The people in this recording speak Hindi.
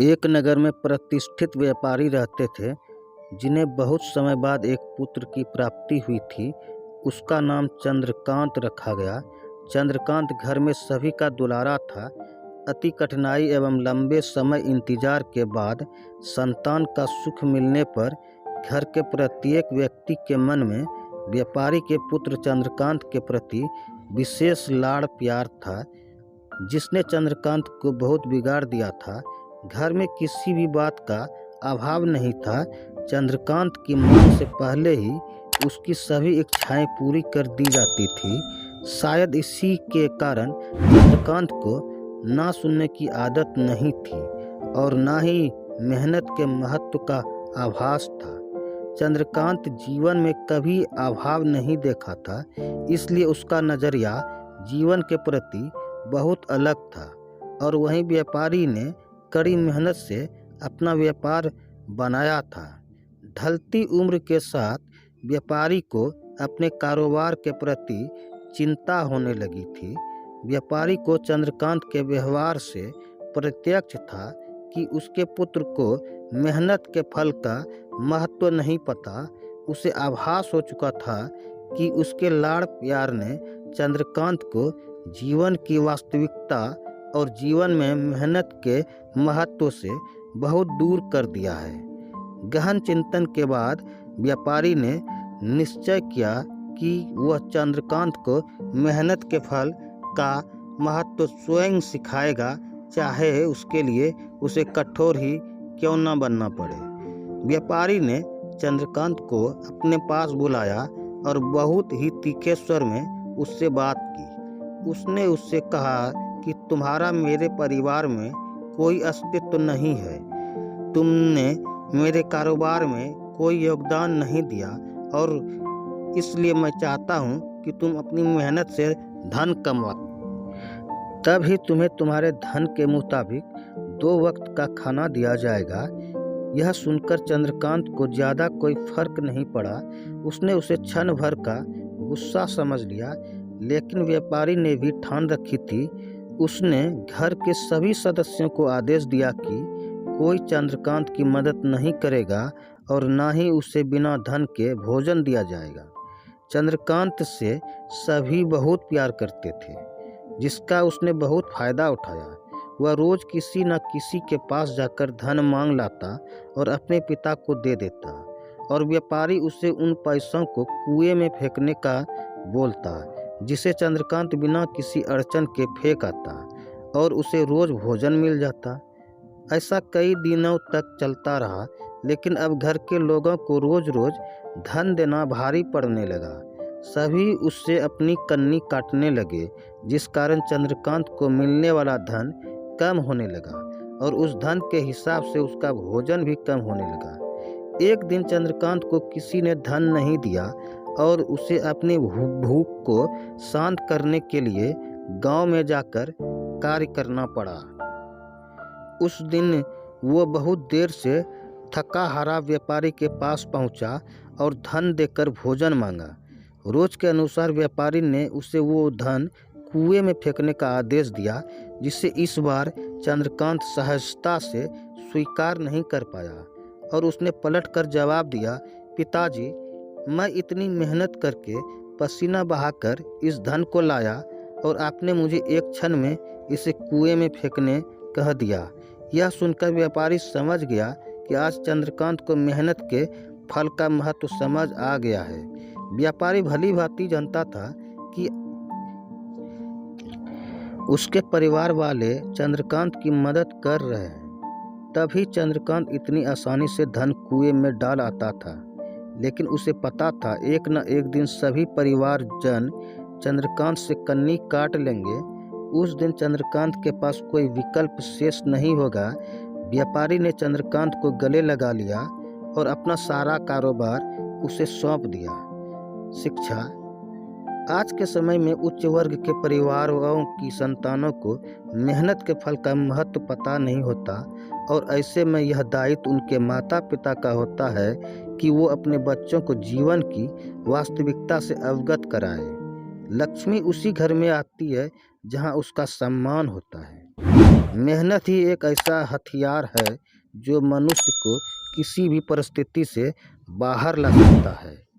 एक नगर में प्रतिष्ठित व्यापारी रहते थे, जिन्हें बहुत समय बाद एक पुत्र की प्राप्ति हुई थी। उसका नाम चंद्रकांत रखा गया। चंद्रकांत घर में सभी का दुलारा था। अति कठिनाई एवं लंबे समय इंतजार के बाद संतान का सुख मिलने पर घर के प्रत्येक व्यक्ति के मन में व्यापारी के पुत्र चंद्रकांत के प्रति विशेष लाड़ प्यार था, जिसने चंद्रकांत को बहुत बिगाड़ दिया था। घर में किसी भी बात का अभाव नहीं था। चंद्रकांत की मौत से पहले ही उसकी सभी इच्छाएं पूरी कर दी जाती थी। शायद इसी के कारण चंद्रकांत को ना सुनने की आदत नहीं थी और ना ही मेहनत के महत्व का आभास था। चंद्रकांत जीवन में कभी अभाव नहीं देखा था, इसलिए उसका नज़रिया जीवन के प्रति बहुत अलग था। और वहीं व्यापारी ने कड़ी मेहनत से अपना व्यापार बनाया था। ढलती उम्र के साथ व्यापारी को अपने कारोबार के प्रति चिंता होने लगी थी। व्यापारी को चंद्रकांत के व्यवहार से प्रत्यक्ष था कि उसके पुत्र को मेहनत के फल का महत्व नहीं पता। उसे आभास हो चुका था कि उसके लाड़ प्यार ने चंद्रकांत को जीवन की वास्तविकता और जीवन में मेहनत के महत्व से बहुत दूर कर दिया है। गहन चिंतन के बाद व्यापारी ने निश्चय किया कि वह चंद्रकांत को मेहनत के फल का महत्व स्वयं सिखाएगा, चाहे उसके लिए उसे कठोर ही क्यों न बनना पड़े। व्यापारी ने चंद्रकांत को अपने पास बुलाया और बहुत ही तीखे स्वर में उससे बात की। उसने उससे कहा कि तुम्हारा मेरे परिवार में कोई अस्तित्व नहीं है। तुमने मेरे कारोबार में कोई योगदान नहीं दिया और इसलिए मैं चाहता हूँ कि तुम अपनी मेहनत से धन कमाओ, तभी तुम्हें तुम्हारे धन के मुताबिक 2 वक्त का खाना दिया जाएगा। यह सुनकर चंद्रकांत को ज़्यादा कोई फर्क नहीं पड़ा। उसने उसे क्षण भर का गुस्सा समझ लिया, लेकिन व्यापारी ने भी ठान रखी थी। उसने घर के सभी सदस्यों को आदेश दिया कि कोई चंद्रकांत की मदद नहीं करेगा और ना ही उसे बिना धन के भोजन दिया जाएगा। चंद्रकांत से सभी बहुत प्यार करते थे, जिसका उसने बहुत फायदा उठाया। वह रोज किसी न किसी के पास जाकर धन मांग लाता और अपने पिता को दे देता, और व्यापारी उसे उन पैसों को कुएं में फेंकने का बोलता, जिसे चंद्रकांत बिना किसी अड़चन के फेंक आता और उसे रोज भोजन मिल जाता। ऐसा कई दिनों तक चलता रहा, लेकिन अब घर के लोगों को रोज रोज धन देना भारी पड़ने लगा। सभी उससे अपनी कन्नी काटने लगे, जिस कारण चंद्रकांत को मिलने वाला धन कम होने लगा और उस धन के हिसाब से उसका भोजन भी कम होने लगा। एक दिन चंद्रकांत को किसी ने धन नहीं दिया और उसे अपनी भूख को शांत करने के लिए गांव में जाकर कार्य करना पड़ा। उस दिन वो बहुत देर से थका हारा व्यापारी के पास पहुंचा और धन देकर भोजन मांगा। रोज के अनुसार व्यापारी ने उसे वो धन कुएं में फेंकने का आदेश दिया, जिसे इस बार चंद्रकांत सहजता से स्वीकार नहीं कर पाया और उसने पलटकर जवाब दिया, पिताजी, मैं इतनी मेहनत करके पसीना बहाकर इस धन को लाया और आपने मुझे एक क्षण में इसे कुएं में फेंकने कह दिया। यह सुनकर व्यापारी समझ गया कि आज चंद्रकांत को मेहनत के फल का महत्व समझ आ गया है। व्यापारी भली भांति जानता था कि उसके परिवार वाले चंद्रकांत की मदद कर रहे हैं, तभी चंद्रकांत इतनी आसानी से धन कुएं में डाल आता था। लेकिन उसे पता था एक न एक दिन सभी परिवारजन चंद्रकांत से कन्नी काट लेंगे। उस दिन चंद्रकांत के पास कोई विकल्प शेष नहीं होगा। व्यापारी ने चंद्रकांत को गले लगा लिया और अपना सारा कारोबार उसे सौंप दिया। शिक्षा। आज के समय में उच्च वर्ग के परिवारों की संतानों को मेहनत के फल का महत्व पता नहीं होता, और ऐसे में यह दायित्व उनके माता पिता का होता है कि वो अपने बच्चों को जीवन की वास्तविकता से अवगत कराएं। लक्ष्मी उसी घर में आती है जहां उसका सम्मान होता है। मेहनत ही एक ऐसा हथियार है जो मनुष्य को किसी भी परिस्थिति से बाहर ला सकता है।